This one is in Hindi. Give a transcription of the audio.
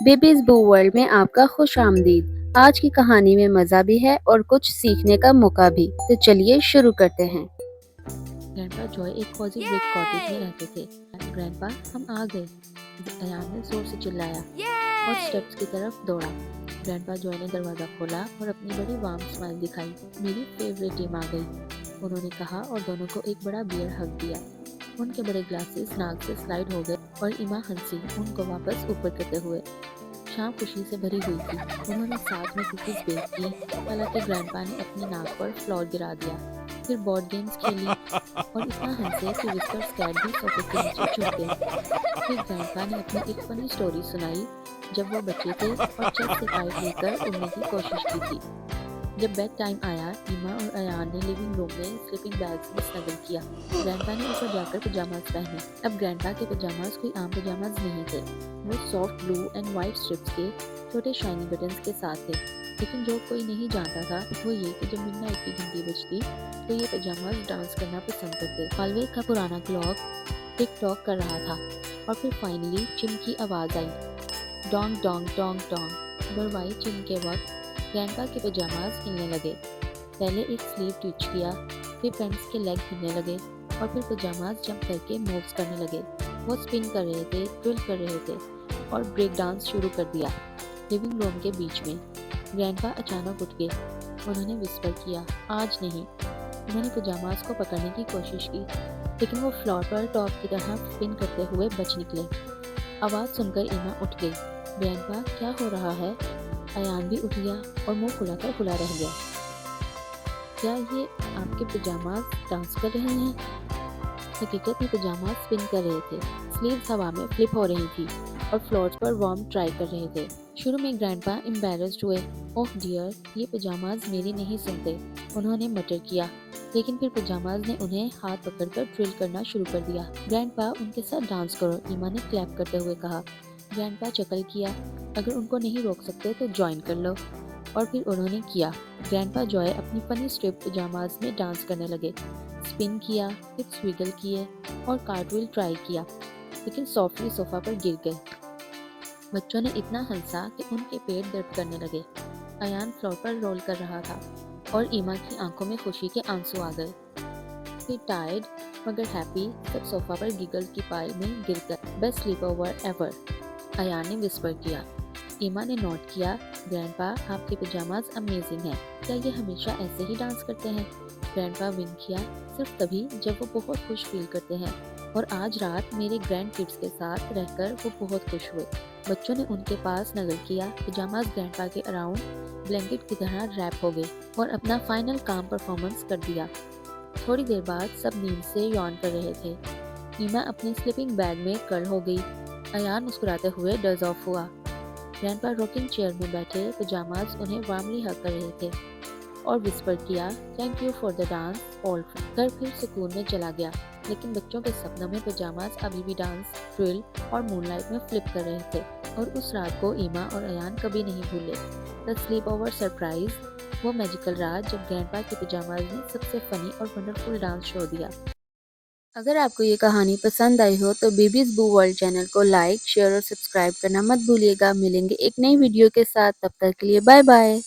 बेबीज बू वर्ल्ड में आपका खुश आमदीद। आज की कहानी में मज़ा भी है और कुछ सीखने का मौका भी। तो चलिए शुरू करते हैं। ग्रैंडपा जॉय एक कॉजी ब्रिक कॉटेज में रहते थे। ग्रैंडपा, हम आ गए, अयान ने जोर से चिल्लाया और स्टेप्स की तरफ दौड़ा। ग्रैंडपा जॉय ने दरवाज़ा खोला और अपनी बड़ी वार्म स्माइल दिखाई। मेरी फेवरेट टीम आ गई, उन्होंने कहा और दोनों को एक बड़ा बियर हग दिया। उनके बड़े ग्लासेस नाक से स्लाइड हो गए और इमा हंसी उनको वापस ऊपर करते हुए। शाम खुशी से भरी हुई थी। उन्होंने साथ में कुकीज बेक की, हालांकि ग्रैंडपा ने अपनी नाक पर फ्लोर गिरा दिया। फिर बोर्ड गेम्स खेली और इतना हंसे कि विस्पर स्कैट भी सोफे के नीचे छुप गए। फिर ग्रैंडपा ने अपनी एक फनी स्टोरी सुनाई जब वो बच्चे थे और छत से पाइप लेकर उड़ने की कोशिश की थी। जब बेड टाइम आया, ईमा और अयान ने लिविंग रूम में स्लीपिंग बैग्स में स्नगल किया। ग्रैंडपा ने ऊपर जाकर पजामाज पहने। अब ग्रैंडपा के पजामाज कोई आम पजामाज नहीं थे, वो soft blue and white strips के छोटे शाइनी बटन्स के साथ थे। लेकिन जो कोई नहीं जानता था वो ये कि जब मिडनाइट की घंटी बजती तो ये पजामाज डांस करना पसंद करते। हॉलवे का पुराना क्लॉक टिक टॉक कर रहा था और फिर फाइनली चिम की आवाज़ आई, Dong Dong Dong Dong. Barwai चिम के वक्त ग्रैंडपा के पजामाज हिलने लगे। पहले एक स्लीव ट्विच किया, फिर पैंट्स के लेग हिलने लगे और फिर पजामाज जंप करके मूव्स करने लगे। वो स्पिन कर रहे थे, ट्विल कर रहे थे और ब्रेक डांस शुरू कर दिया लिविंग रूम के बीच में। ग्रैंडपा अचानक उठ गए। उन्होंने विस्पर किया, आज नहीं। उन्होंने पजामाज को पकड़ने की कोशिश की, लेकिन वो फ्लोर पर टॉप की तरह स्पिन करते हुए बच निकले। आवाज़ सुनकर इमा उठ गई। ग्रैंडपा, क्या हो रहा है? अयान भी उठ गया और मुंह खुलाकर खुला रह गया। क्या ये आपके पजामाज डांस कर रहे हैं? हकीकत में पजामाज स्पिन कर रहे थे, स्लीव्स हवा में फ्लिप हो रही थी और फ्लोर्स पर वार्म ट्राई कर रहे थे। शुरू में ग्रैंडपा एम्बैरेस्ड हुए। ओह डियर, ये पजामाज मेरी नहीं सुनते, उन्होंने मटर किया। लेकिन फिर पजामाज ने उन्हें हाथ पकड़कर ड्रिल करना शुरू कर दिया। ग्रैंडपा, उनके साथ डांस करो, ईमा ने क्लैप करते हुए कहा। ग्रैंडपा चकल किया, अगर उनको नहीं रोक सकते तो ज्वाइन कर लो। और फिर उन्होंने किया। ग्रैंडपा जॉय अपनी फनी स्ट्रिप पजामाज में डांस करने लगे, स्पिन किया, हिप्स विगल किए और कार्टविल ट्राई किया, लेकिन सॉफ्टली सोफा पर गिर गए। बच्चों ने इतना हंसा कि उनके पेट दर्द करने लगे। अयान फ्लोर पर रोल कर रहा था और ईमा की आंखों में खुशी के आंसू आ गए। फिर टायर्ड मगर हैप्पी सब सोफा पर गिगल की पाइल में गिरकर best sleep over ever, Ayan ने विस्पर किया। ईमा ने नोट किया, ग्रैंडपा, आपके पजामाज अमेजिंग हैं, क्या ये हमेशा ऐसे ही डांस करते हैं? ग्रैंडपा विंक किया, सिर्फ तभी जब वो बहुत खुश फील करते हैं, और आज रात मेरे ग्रैंड किड्स के साथ रहकर वो बहुत खुश हुए। बच्चों ने उनके पास नजर किया। पजामाज ग्रैंडपा के अराउंड ब्लैंकेट की तरह रैप हो गए और अपना फाइनल काम परफॉर्मेंस कर दिया। थोड़ी देर बाद सब नींद से यॉन कर रहे थे। ईमा अपने स्लीपिंग बैग में कर्ल हो गई। अयान मुस्कुराते हुए डज ऑफ हुआ। ग्रैंडपा रॉकिंग चेयर में बैठे पजामाज उन्हें वार्मली हग कर रहे थे और विस्पर किया, thank you for the dance all. घर फिर सुकून में चला गया, लेकिन बच्चों के सपनों में पजामाज अभी भी डांस, ड्रिल और मूनलाइट में फ्लिप कर रहे थे। और उस रात को ईमा और अयान कभी नहीं भूले। द स्लीप ओवर सरप्राइज, वो मैजिकल रात जब ग्रैंडपा के पजामाज ने सबसे फनी और वंडरफुल डांस शो दिया। अगर आपको ये कहानी पसंद आई हो तो बेबीज बू वर्ल्ड चैनल को लाइक, शेयर और सब्सक्राइब करना मत भूलिएगा। मिलेंगे एक नई वीडियो के साथ, तब तक के लिए बाय बाय।